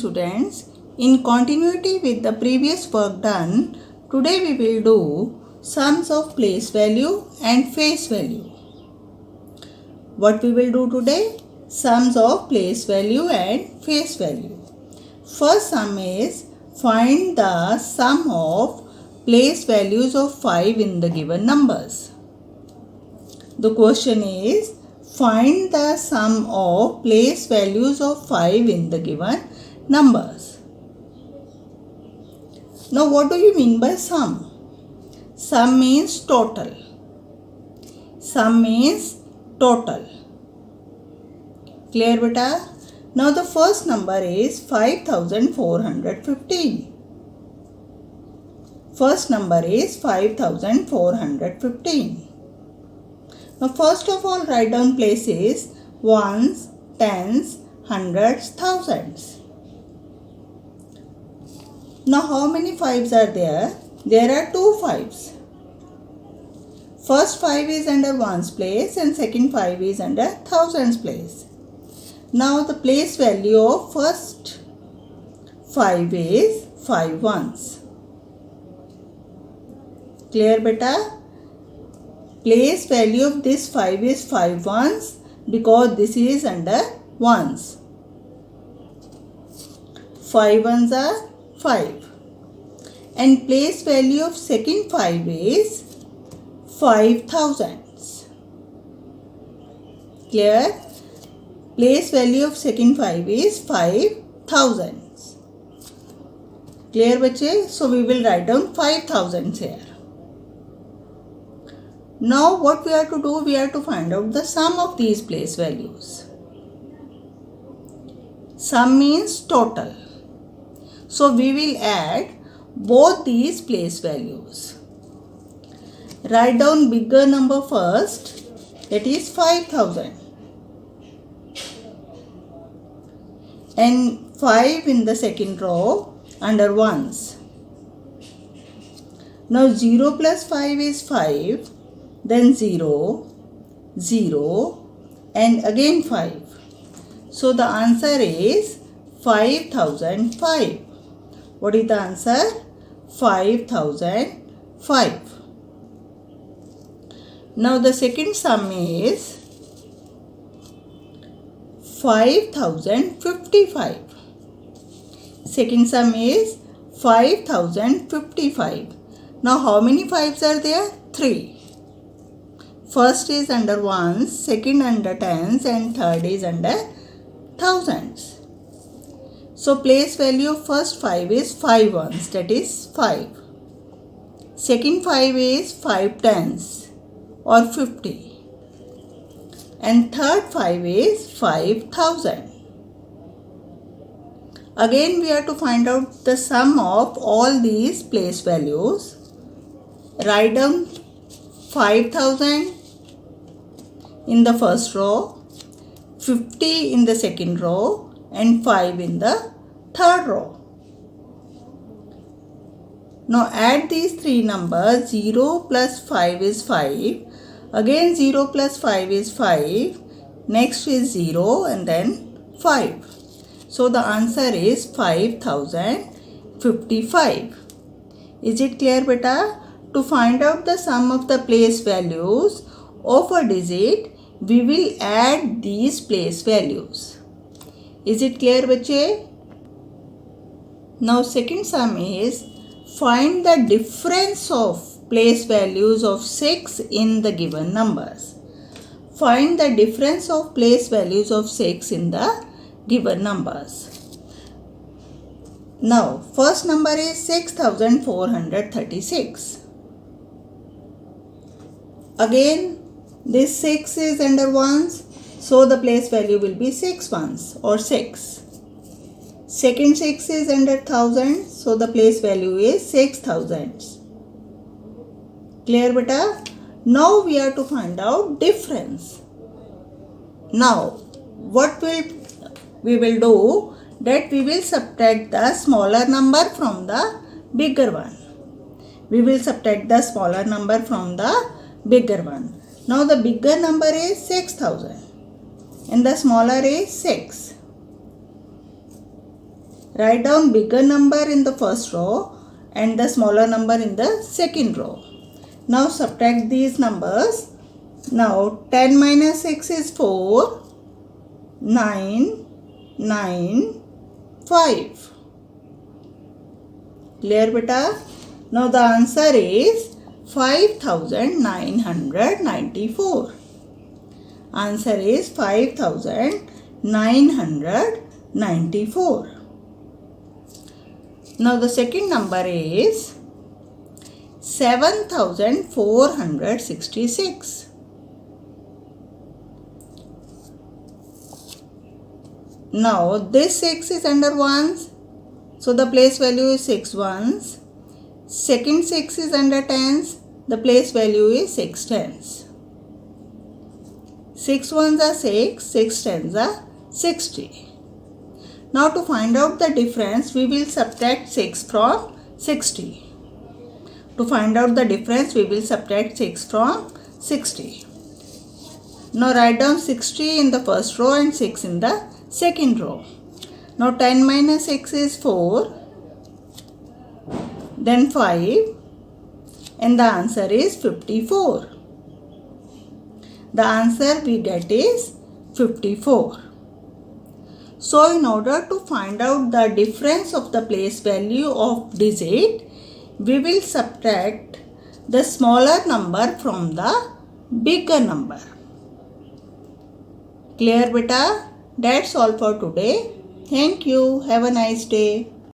students. In continuity with the previous work done, today we will do sums of place value and face value. What we will do today? Sums of place value and face value. First sum is find the sum of place values of 5 in the given numbers. The question is find the sum of place values of 5 in the given numbers. Now what do you mean by sum? Sum means total. Sum means total. Clear beta? Now the first number is 5415. First number is 5415. Now first of all write down places, ones, tens, hundreds, thousands. Now how many fives are there? There are 2 fives. First 5 is under ones place and second 5 is under thousands place. Now the place value of first 5 is 5 ones. Clear beta? Place value of this 5 is 5 ones because this is under ones. 5 ones are 5. And place value of second 5 is 5 thousands. Clear? Place value of second 5 is 5 thousands. Clear bache? So we will write down 5 thousands here. Now what we have to do? We have to find out the sum of these place values. Sum means total. So we will add both these place values. Write down bigger number first, that is 5000. And 5 in the second row under ones. Now 0 plus 5 is 5. Then 0, 0 and again 5. So the answer is 5005. What is the answer? 5005. Now the second sum is 5055. Second sum is 5055. Now how many 5s are there? 3. First is under ones, second under tens and third is under thousands. So place value of first 5 is 5 ones, that is 5. Second 5 is 5 tens or 50. And third 5 is 5000. Again we have to find out the sum of all these place values. Write down 5000 in the first row, 50 in the second row and 5 in the third row. Now add these three numbers. 0 plus 5 is 5. Again 0 plus 5 is 5. Next is 0 and then 5. So the answer is 5055. Is it clear beta? To find out the sum of the place values of a digit, we will add these place values. Is it clear bache? Now second sum is find the difference of place values of 6 in the given numbers. Find the difference of place values of 6 in the given numbers. Now first number is 6436. Again this 6 is under ones, so the place value will be 6 ones or 6. Second 6 is under thousands, so the place value is 6 thousands. Clear beta? Now we have to find out difference. Now what we will do? That we will subtract the smaller number from the bigger one. We will subtract the smaller number from the bigger one. Now the bigger number is 6000 and the smaller is 6. Write down bigger number in the first row and the smaller number in the second row. Now subtract these numbers. Now 10 minus 6 is 4, 9, 9, 5. Clear beta? Now the answer is 5994. Answer is 5994. Now the second number is 7466. Now this 6 is under ones, so the place value is 6 ones. Second 6 is under tens, the place value is 6 tens. 6 ones are 6, 6 tens are 60. Now to find out the difference, we will subtract 6 from 60. To find out the difference, we will subtract 6 from 60. Now write down 60 in the first row and 6 in the second row. Now 10 minus 6 is 4, then 5, and the answer is 54. The answer we get is 54. So in order to find out the difference of the place value of digit, we will subtract the smaller number from the bigger number. Clear beta? That's all for today. Thank you. Have a nice day.